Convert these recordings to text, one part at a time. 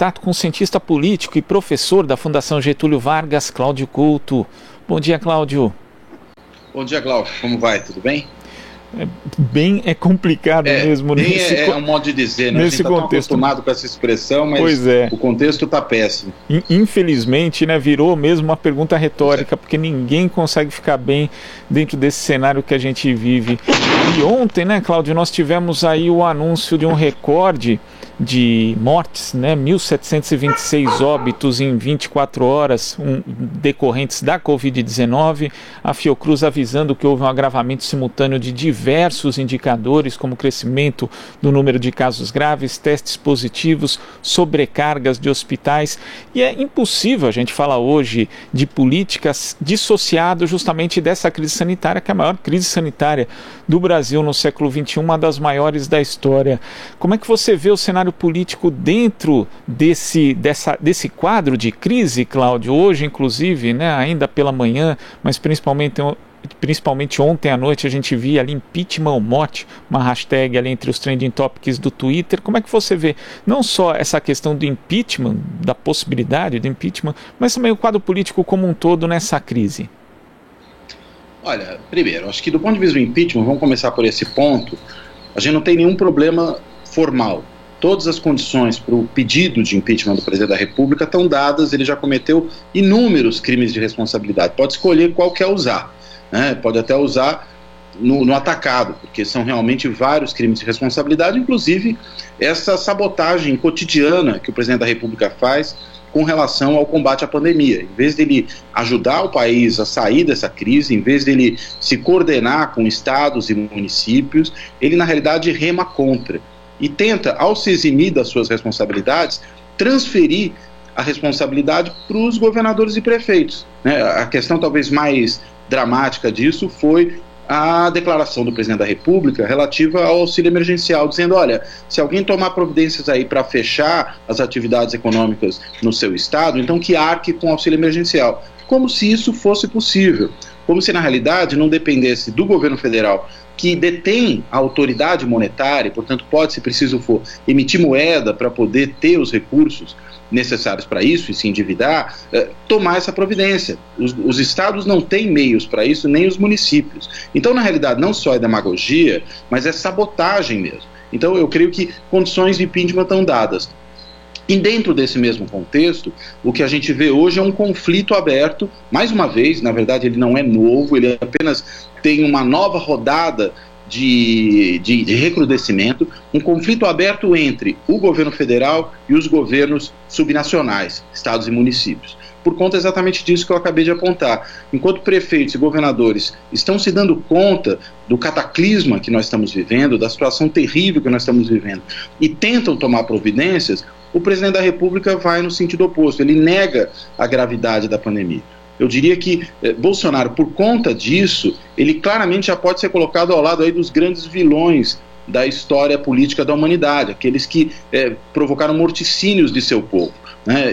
contato com o cientista político e professor da Fundação Getúlio Vargas, Cláudio Couto. Bom dia, Cláudio. Bom dia, Glauco. Como vai? Tudo bem? Bem é complicado mesmo. É um modo de dizer, né? A gente está tão acostumado com essa expressão, mas o contexto está péssimo. Infelizmente, né, virou mesmo uma pergunta retórica, porque ninguém consegue ficar bem dentro desse cenário que a gente vive. E ontem, né, Cláudio, nós tivemos aí o anúncio de um recorde de mortes, né, 1.726 óbitos em 24 horas decorrentes da Covid-19, a Fiocruz avisando que houve um agravamento simultâneo de diversos indicadores, como crescimento do número de casos graves, testes positivos, sobrecargas de hospitais, e é impossível a gente falar hoje de políticas dissociado justamente dessa crise sanitária, que é a maior crise sanitária do Brasil no século XXI, uma das maiores da história. Como é que você vê o cenário político dentro desse quadro de crise, Cláudio? Hoje, inclusive, né, ainda pela manhã, mas principalmente ontem à noite, a gente via ali impeachment ou morte, uma hashtag ali entre os trending topics do Twitter. Como é que você vê não só essa questão do impeachment, da possibilidade do impeachment, mas também o quadro político como um todo nessa crise? Olha, primeiro, acho que do ponto de vista do impeachment, vamos começar por esse ponto, a gente não tem nenhum problema formal. Todas as condições para o pedido de impeachment do presidente da República estão dadas, ele já cometeu inúmeros crimes de responsabilidade, pode escolher qual quer usar, né? Pode até usar no atacado, porque são realmente vários crimes de responsabilidade, inclusive essa sabotagem cotidiana que o presidente da República faz com relação ao combate à pandemia. Em vez dele ajudar o país a sair dessa crise, em vez dele se coordenar com estados e municípios, ele na realidade rema contra e tenta, ao se eximir das suas responsabilidades, transferir a responsabilidade para os governadores e prefeitos, né? A questão talvez mais dramática disso foi a declaração do presidente da República relativa ao auxílio emergencial, dizendo, olha, se alguém tomar providências aí para fechar as atividades econômicas no seu estado, então que arque com auxílio emergencial. Como se isso fosse possível, como se na realidade não dependesse do governo federal, que detém a autoridade monetária, portanto pode, se preciso for, emitir moeda para poder ter os recursos necessários para isso e se endividar, tomar essa providência. Os estados não têm meios para isso, nem os municípios. Então, na realidade, não só é demagogia, mas é sabotagem mesmo. Então, eu creio que condições de impeachment estão dadas. E dentro desse mesmo contexto, o que a gente vê hoje é um conflito aberto, mais uma vez, na verdade ele não é novo, ele apenas tem uma nova rodada de recrudescimento, um conflito aberto entre o governo federal e os governos subnacionais, estados e municípios. Por conta exatamente disso que eu acabei de apontar. Enquanto prefeitos e governadores estão se dando conta do cataclisma que nós estamos vivendo, da situação terrível que nós estamos vivendo, e tentam tomar providências, o presidente da República vai no sentido oposto, ele nega a gravidade da pandemia. Eu diria que Bolsonaro, por conta disso, ele claramente já pode ser colocado ao lado aí dos grandes vilões da história política da humanidade, aqueles que provocaram morticínios de seu povo.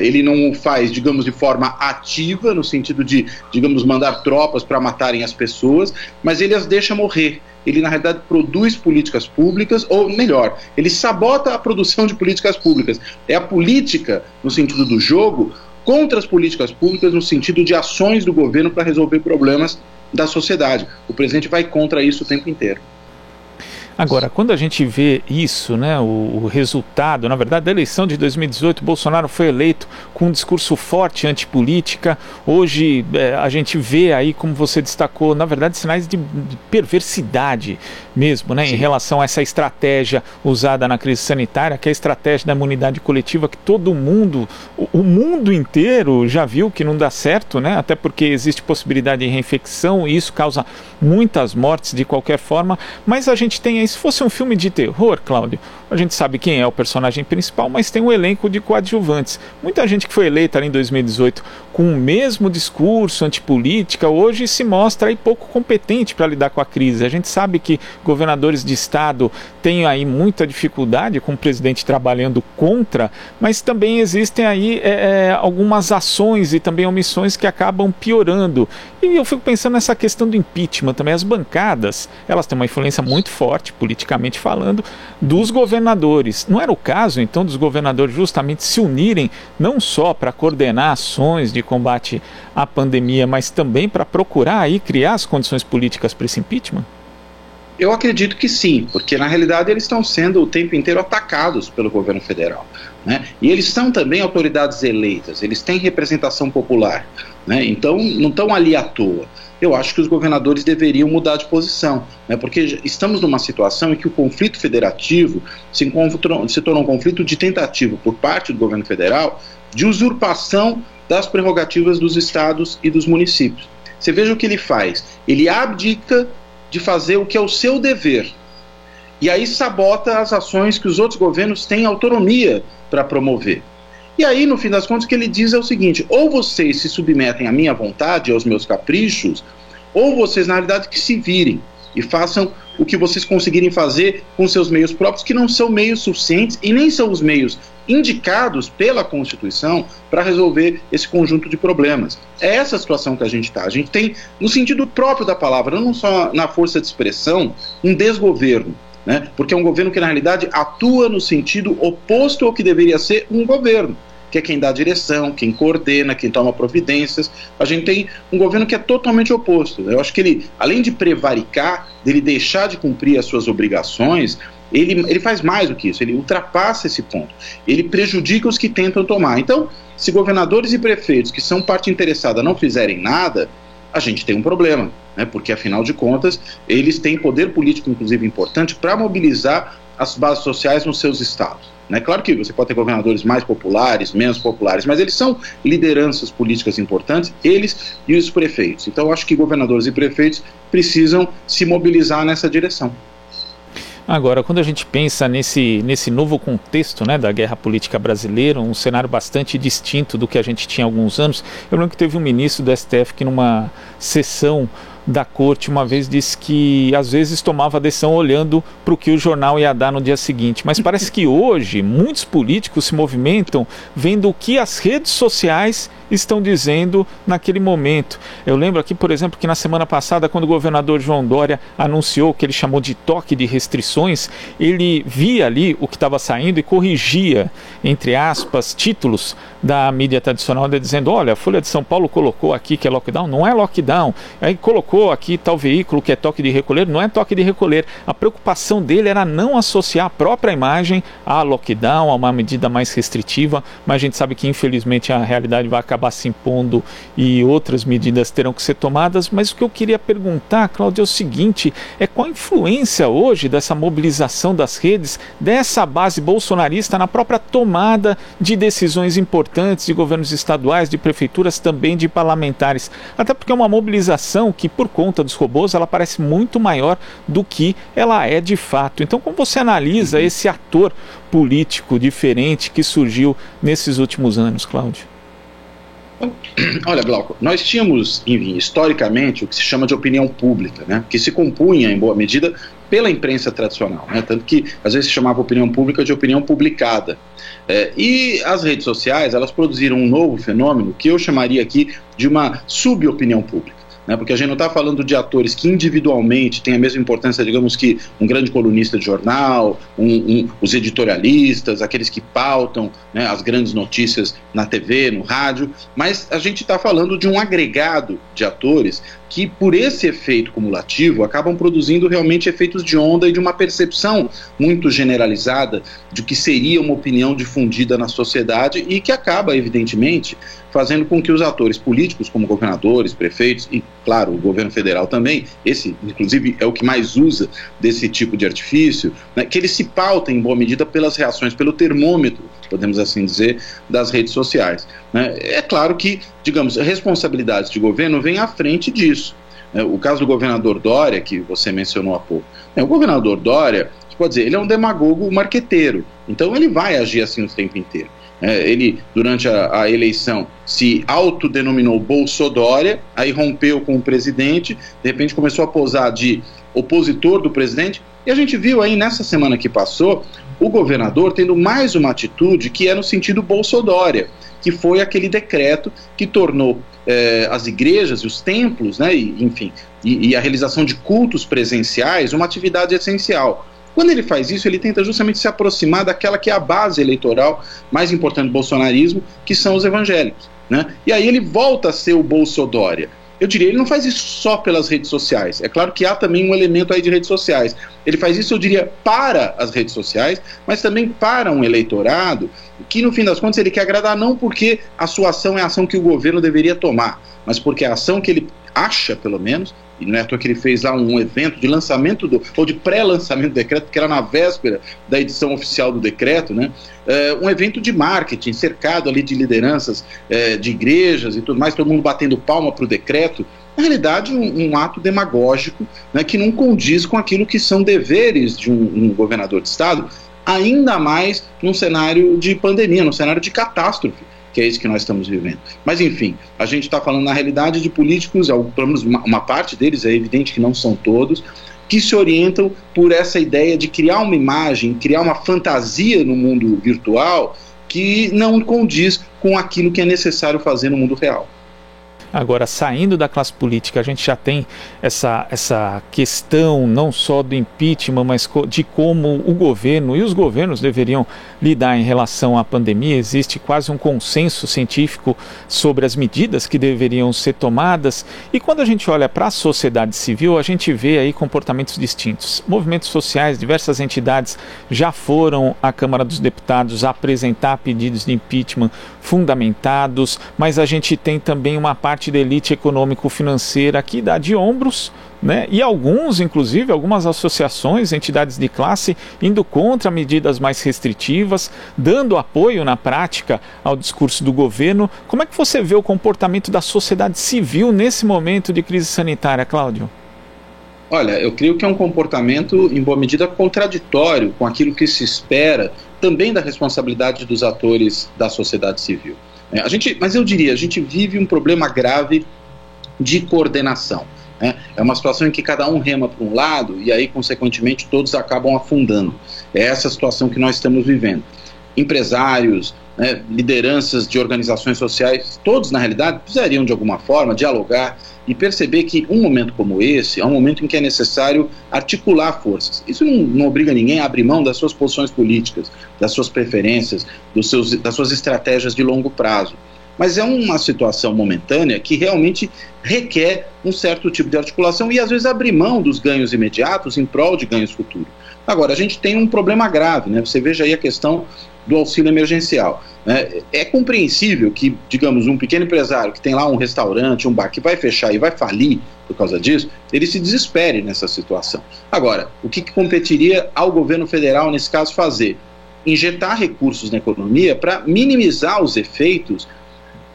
Ele não o faz, digamos, de forma ativa, no sentido de, digamos, mandar tropas para matarem as pessoas, mas ele as deixa morrer. Ele, na realidade, produz políticas públicas, ou melhor, ele sabota a produção de políticas públicas. É a política, no sentido do jogo, contra as políticas públicas, no sentido de ações do governo para resolver problemas da sociedade. O presidente vai contra isso o tempo inteiro. Agora, quando a gente vê isso, né, o resultado, na verdade, da eleição de 2018, Bolsonaro foi eleito com um discurso forte antipolítica. Hoje a gente vê aí, como você destacou, na verdade, sinais de perversidade mesmo, né, em relação a essa estratégia usada na crise sanitária, que é a estratégia da imunidade coletiva, que todo mundo, o mundo inteiro já viu que não dá certo, né, até porque existe possibilidade de reinfecção e isso causa muitas mortes de qualquer forma, mas a gente tem aí, se fosse um filme de terror, Cláudio, a gente sabe quem é o personagem principal, mas tem um elenco de coadjuvantes. Muita gente que foi eleita ali em 2018 com o mesmo discurso antipolítica, hoje se mostra aí pouco competente para lidar com a crise. A gente sabe que governadores de estado têm aí muita dificuldade com o presidente trabalhando contra, mas também existem aí algumas ações e também omissões que acabam piorando. E eu fico pensando nessa questão do impeachment também. As bancadas, elas têm uma influência muito forte, politicamente falando, dos governadores governadores. Não era o caso, então, dos governadores justamente se unirem, não só para coordenar ações de combate à pandemia, mas também para procurar aí criar as condições políticas para esse impeachment? Eu acredito que sim, porque na realidade eles estão sendo o tempo inteiro atacados pelo governo federal, né? E eles são também autoridades eleitas, eles têm representação popular, né? Então não estão ali à toa. Eu acho que os governadores deveriam mudar de posição, né? Porque estamos numa situação em que o conflito federativo se tornou um conflito de tentativa por parte do governo federal de usurpação das prerrogativas dos estados e dos municípios. Você veja o que ele faz, ele abdica de fazer o que é o seu dever, e aí sabota as ações que os outros governos têm autonomia para promover. E aí, no fim das contas, o que ele diz é o seguinte: ou vocês se submetem à minha vontade, aos meus caprichos, ou vocês, na realidade, que se virem e façam o que vocês conseguirem fazer com seus meios próprios, que não são meios suficientes e nem são os meios indicados pela Constituição para resolver esse conjunto de problemas. É essa a situação que a gente está. A gente tem, no sentido próprio da palavra, não só na força de expressão, um desgoverno, né? Porque é um governo que, na realidade, atua no sentido oposto ao que deveria ser um governo, que é quem dá direção, quem coordena, quem toma providências. A gente tem um governo que é totalmente oposto. Eu acho que ele, além de prevaricar, dele deixar de cumprir as suas obrigações, ele faz mais do que isso, ele ultrapassa esse ponto, ele prejudica os que tentam tomar. Então, se governadores e prefeitos que são parte interessada não fizerem nada, a gente tem um problema, né? Porque, afinal de contas, eles têm poder político, inclusive, importante para mobilizar as bases sociais nos seus estados. Né? Claro que você pode ter governadores mais populares, menos populares, mas eles são lideranças políticas importantes, eles e os prefeitos. Então, eu acho que governadores e prefeitos precisam se mobilizar nessa direção. Agora, quando a gente pensa nesse novo contexto, né, da guerra política brasileira, um cenário bastante distinto do que a gente tinha há alguns anos, eu lembro que teve um ministro do STF que numa sessão da corte uma vez disse que às vezes tomava a decisão olhando para o que o jornal ia dar no dia seguinte, mas parece que hoje muitos políticos se movimentam vendo o que as redes sociais estão dizendo naquele momento. Eu lembro aqui, por exemplo, que na semana passada, quando o governador João Dória anunciou o que ele chamou de toque de restrições, ele via ali o que estava saindo e corrigia, entre aspas, títulos da mídia tradicional, dizendo: olha, a Folha de São Paulo colocou aqui que é lockdown, não é lockdown. Aí colocou aqui tal veículo que é toque de recolher, não é toque de recolher. A preocupação dele era não associar a própria imagem a lockdown, a uma medida mais restritiva, mas a gente sabe que infelizmente a realidade vai acabar se impondo e outras medidas terão que ser tomadas. Mas o que eu queria perguntar, Cláudio, é o seguinte: qual a influência hoje dessa mobilização das redes, dessa base bolsonarista na própria tomada de decisões importantes de governos estaduais, de prefeituras, também de parlamentares? Até porque é uma mobilização que, por conta dos robôs, ela parece muito maior do que ela é de fato. Então, como você analisa esse ator político diferente que surgiu nesses últimos anos, Cláudio? Olha, Glauco, nós tínhamos, enfim, historicamente, o que se chama de opinião pública, né, que se compunha, em boa medida, pela imprensa tradicional, né, tanto que às vezes se chamava opinião pública de opinião publicada. E as redes sociais, elas produziram um novo fenômeno que eu chamaria aqui de uma subopinião pública. Porque a gente não está falando de atores que individualmente têm a mesma importância, digamos, que um grande colunista de jornal, os editorialistas, aqueles que pautam, né, as grandes notícias na TV, no rádio, mas a gente está falando de um agregado de atores que, por esse efeito cumulativo, acabam produzindo realmente efeitos de onda e de uma percepção muito generalizada de que seria uma opinião difundida na sociedade e que acaba, evidentemente, fazendo com que os atores políticos, como governadores, prefeitos e, claro, o governo federal também, esse, inclusive, é o que mais usa desse tipo de artifício, né, que eles se pautem, em boa medida, pelas reações, pelo termômetro, podemos assim dizer, das redes sociais. Né? É claro que, digamos, responsabilidades de governo vêm à frente disso. O caso do governador Dória, que você mencionou há pouco. O governador Dória, você pode dizer, ele é um demagogo marqueteiro, então ele vai agir assim o tempo inteiro. Ele, durante a eleição, se autodenominou Bolsodória, aí rompeu com o presidente, de repente começou a posar de opositor do presidente, e a gente viu aí nessa semana que passou, o governador tendo mais uma atitude que é no sentido Bolsodória, que foi aquele decreto que tornou as igrejas e os templos, né, e a realização de cultos presenciais uma atividade essencial. Quando ele faz isso, ele tenta justamente se aproximar daquela que é a base eleitoral mais importante do bolsonarismo, que são os evangélicos, né? E aí ele volta a ser o Bolsodória. Eu diria, ele não faz isso só pelas redes sociais. É claro que há também um elemento aí de redes sociais. Ele faz isso, eu diria, para as redes sociais, mas também para um eleitorado que, no fim das contas, ele quer agradar não porque a sua ação é a ação que o governo deveria tomar, mas porque a ação que ele acha, pelo menos, e não é à toa que ele fez lá um evento de lançamento ou de pré-lançamento do decreto, que era na véspera da edição oficial do decreto, né? Um evento de marketing cercado ali de lideranças de igrejas e tudo mais, todo mundo batendo palma para o decreto. Na realidade, um ato demagógico, né, que não condiz com aquilo que são deveres de um governador de estado, ainda mais num cenário de pandemia, num cenário de catástrofe, que é isso que nós estamos vivendo. Mas, enfim, a gente está falando, na realidade, de políticos, pelo menos uma parte deles, é evidente que não são todos, que se orientam por essa ideia de criar uma imagem, criar uma fantasia no mundo virtual que não condiz com aquilo que é necessário fazer no mundo real. Agora, saindo da classe política, a gente já tem essa questão não só do impeachment, mas de como o governo e os governos deveriam lidar em relação à pandemia. Existe quase um consenso científico sobre as medidas que deveriam ser tomadas. E quando a gente olha para a sociedade civil, a gente vê aí comportamentos distintos. Movimentos sociais, diversas entidades já foram à Câmara dos Deputados apresentar pedidos de impeachment fundamentados, mas a gente tem também uma parte da elite econômico-financeira que dá de ombros, né? E algumas associações, entidades de classe, indo contra medidas mais restritivas, dando apoio na prática ao discurso do governo. Como é que você vê o comportamento da sociedade civil nesse momento de crise sanitária, Cláudio? Olha, eu creio que é um comportamento, em boa medida, contraditório com aquilo que se espera também da responsabilidade dos atores da sociedade civil. Mas eu diria, a gente vive um problema grave de coordenação. É uma situação em que cada um rema para um lado e aí, consequentemente, todos acabam afundando. É essa situação que nós estamos vivendo. Empresários, lideranças de organizações sociais, todos, na realidade, precisariam, de alguma forma, dialogar e perceber que um momento como esse é um momento em que é necessário articular forças. Isso não obriga ninguém a abrir mão das suas posições políticas, das suas preferências, das suas estratégias de longo prazo. Mas é uma situação momentânea que realmente requer um certo tipo de articulação e, às vezes, abrir mão dos ganhos imediatos em prol de ganhos futuros. Agora, a gente tem um problema grave, né? Você veja aí a questão do auxílio emergencial. É compreensível que, digamos, um pequeno empresário que tem lá um restaurante, um bar que vai fechar e vai falir por causa disso, ele se desespere nessa situação. Agora, o que competiria ao governo federal, nesse caso, fazer? Injetar recursos na economia para minimizar os efeitos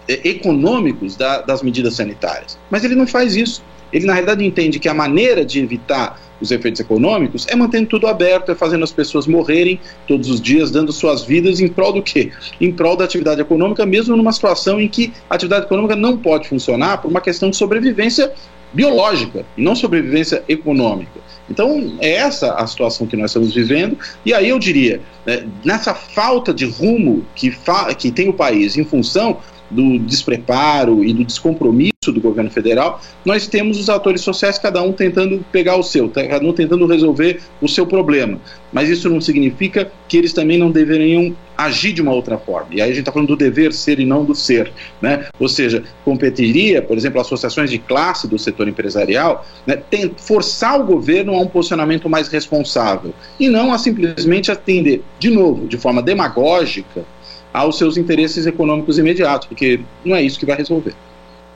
econômicos das medidas sanitárias. Mas ele não faz isso. Ele, na realidade, entende que a maneira de evitar os efeitos econômicos é mantendo tudo aberto, é fazendo as pessoas morrerem todos os dias, dando suas vidas em prol do quê? Em prol da atividade econômica, mesmo numa situação em que a atividade econômica não pode funcionar por uma questão de sobrevivência biológica e não sobrevivência econômica. Então, é essa a situação que nós estamos vivendo, e aí eu diria, nessa falta de rumo que tem o país em função do despreparo e do descompromisso do governo federal, nós temos os atores sociais, cada um tentando pegar o seu, cada um tentando resolver o seu problema. Mas isso não significa que eles também não deveriam agir de uma outra forma. E aí a gente está falando do dever ser e não do ser, né? Ou seja, competiria, por exemplo, associações de classe do setor empresarial, né, forçar o governo a um posicionamento mais responsável e não a simplesmente atender, de novo, de forma demagógica, aos seus interesses econômicos imediatos, porque não é isso que vai resolver.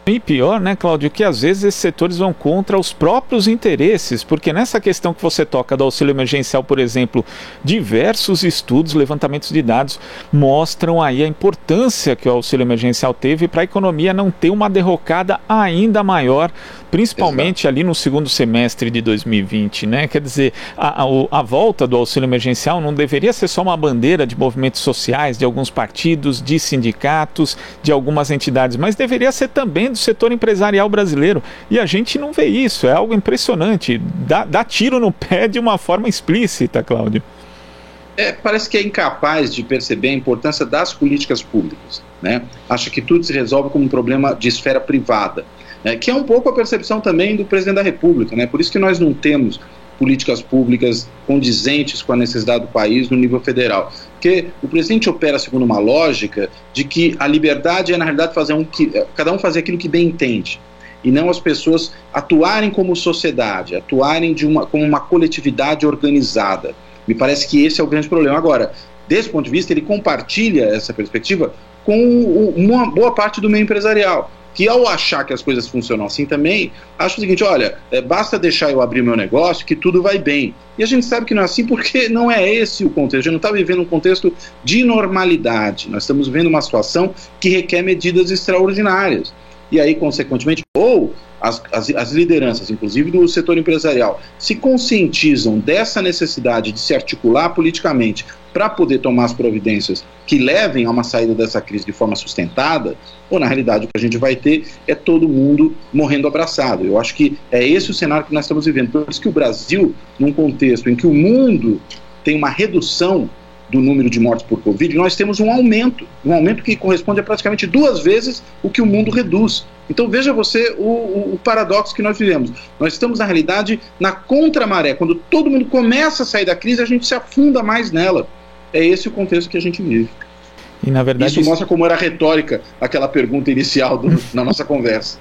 E pior, né, Cláudio, que às vezes esses setores vão contra os próprios interesses, porque nessa questão que você toca do auxílio emergencial, por exemplo, diversos estudos, levantamentos de dados mostram aí a importância que o auxílio emergencial teve para a economia não ter uma derrocada ainda maior, principalmente ali no segundo semestre de 2020, né? Quer dizer, a volta do auxílio emergencial não deveria ser só uma bandeira de movimentos sociais, de alguns partidos, de sindicatos, de algumas entidades, mas deveria ser também do setor empresarial brasileiro. E a gente não vê isso, é algo impressionante. Dá tiro no pé de uma forma explícita, Cláudio. Parece que é incapaz de perceber a importância das políticas públicas, né? Acha que tudo se resolve como um problema de esfera privada. Que é um pouco a percepção também do presidente da República, né? Por isso que nós não temos políticas públicas condizentes com a necessidade do país no nível federal. Porque o presidente opera segundo uma lógica de que a liberdade é, na realidade, cada um fazer aquilo que bem entende, e não as pessoas atuarem como sociedade, atuarem como uma coletividade organizada. Me parece que esse é o grande problema. Agora, desse ponto de vista, ele compartilha essa perspectiva com uma boa parte do meio empresarial, que ao achar que as coisas funcionam assim também, acha o seguinte: olha, basta deixar eu abrir meu negócio que tudo vai bem. E a gente sabe que não é assim, porque não é esse o contexto. A gente não está vivendo um contexto de normalidade. Nós estamos vivendo uma situação que requer medidas extraordinárias. E aí, consequentemente, ou as lideranças, inclusive do setor empresarial, se conscientizam dessa necessidade de se articular politicamente para poder tomar as providências que levem a uma saída dessa crise de forma sustentada, ou na realidade o que a gente vai ter é todo mundo morrendo abraçado. Eu acho que é esse o cenário que nós estamos vivendo. Por isso que o Brasil, num contexto em que o mundo tem uma redução do número de mortes por Covid, nós temos um aumento que corresponde a praticamente 2 vezes o que o mundo reduz. Então veja você o paradoxo que nós vivemos. Nós estamos, na realidade, na contramaré. Quando todo mundo começa a sair da crise, a gente se afunda mais nela. É esse o contexto que a gente vive. E, na verdade, isso mostra como era retórica aquela pergunta inicial na nossa conversa.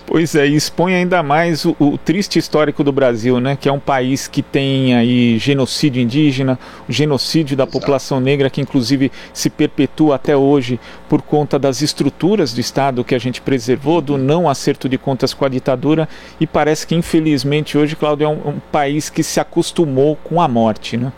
Pois é, e expõe ainda mais o triste histórico do Brasil, né? Que é um país que tem aí genocídio indígena, o genocídio da população negra, que inclusive se perpetua até hoje por conta das estruturas do Estado que a gente preservou, do não acerto de contas com a ditadura, e parece que infelizmente hoje, Cláudio, é um país que se acostumou com a morte, né?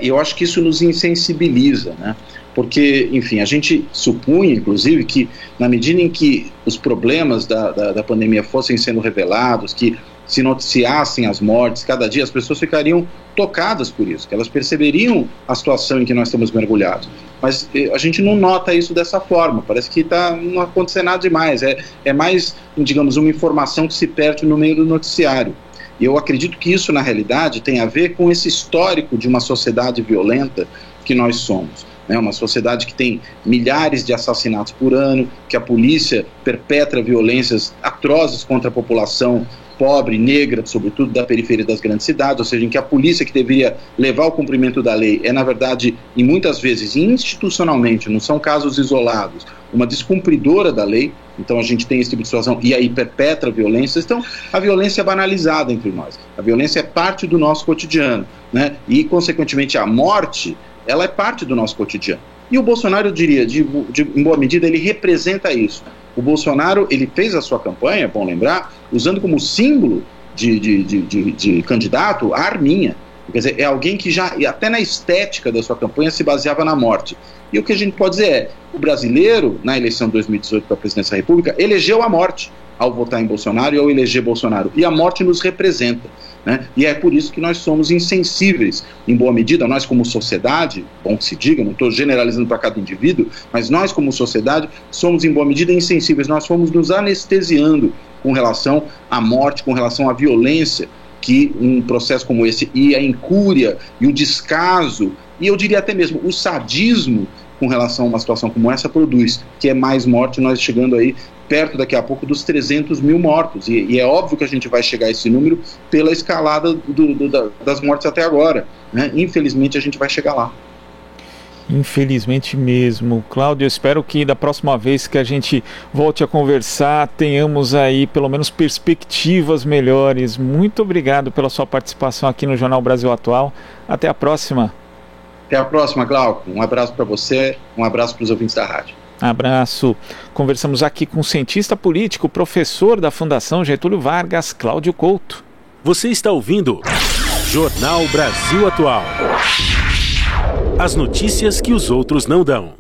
Eu acho que isso nos insensibiliza, né? Porque, enfim, a gente supunha, inclusive, que na medida em que os problemas da pandemia fossem sendo revelados, que se noticiassem as mortes, cada dia as pessoas ficariam tocadas por isso, que elas perceberiam a situação em que nós estamos mergulhados. Mas a gente não nota isso dessa forma, parece que não acontecendo nada demais, é mais, digamos, uma informação que se perde no meio do noticiário. E eu acredito que isso, na realidade, tem a ver com esse histórico de uma sociedade violenta que nós somos. Uma sociedade que tem milhares de assassinatos por ano, que a polícia perpetra violências atrozes contra a população pobre, negra, sobretudo da periferia das grandes cidades, ou seja, em que a polícia que deveria levar ao cumprimento da lei é, na verdade, e muitas vezes institucionalmente, não são casos isolados, uma descumpridora da lei. Então a gente tem esse tipo de situação e aí perpetra violências. Então a violência é banalizada entre nós, a violência é parte do nosso cotidiano, né? E consequentemente a morte, ela é parte do nosso cotidiano. E o Bolsonaro, eu diria, em boa medida, ele representa isso. O Bolsonaro, ele fez a sua campanha, é bom lembrar, usando como símbolo de candidato a arminha. Quer dizer, é alguém que já, até na estética da sua campanha, se baseava na morte. E o que a gente pode dizer é, o brasileiro, na eleição de 2018 para a presidência da República, elegeu a morte ao votar em Bolsonaro e ao eleger Bolsonaro. E a morte nos representa, né? E é por isso que nós somos insensíveis, em boa medida, nós como sociedade, bom que se diga, não estou generalizando para cada indivíduo, mas nós como sociedade somos em boa medida insensíveis, nós fomos nos anestesiando com relação à morte, com relação à violência que um processo como esse e a incúria e o descaso, e eu diria até mesmo o sadismo com relação a uma situação como essa produz, que é mais morte, nós chegando aí perto daqui a pouco dos 300 mil mortos, e é óbvio que a gente vai chegar a esse número pela escalada das mortes até agora, né? Infelizmente a gente vai chegar lá. Infelizmente mesmo. Cláudio, eu espero que da próxima vez que a gente volte a conversar, tenhamos aí pelo menos perspectivas melhores. Muito obrigado pela sua participação aqui no Jornal Brasil Atual. Até a próxima. Até a próxima, Glauco. Um abraço para você, um abraço para os ouvintes da rádio. Abraço. Conversamos aqui com o cientista político, professor da Fundação Getúlio Vargas, Cláudio Couto. Você está ouvindo Jornal Brasil Atual. As notícias que os outros não dão.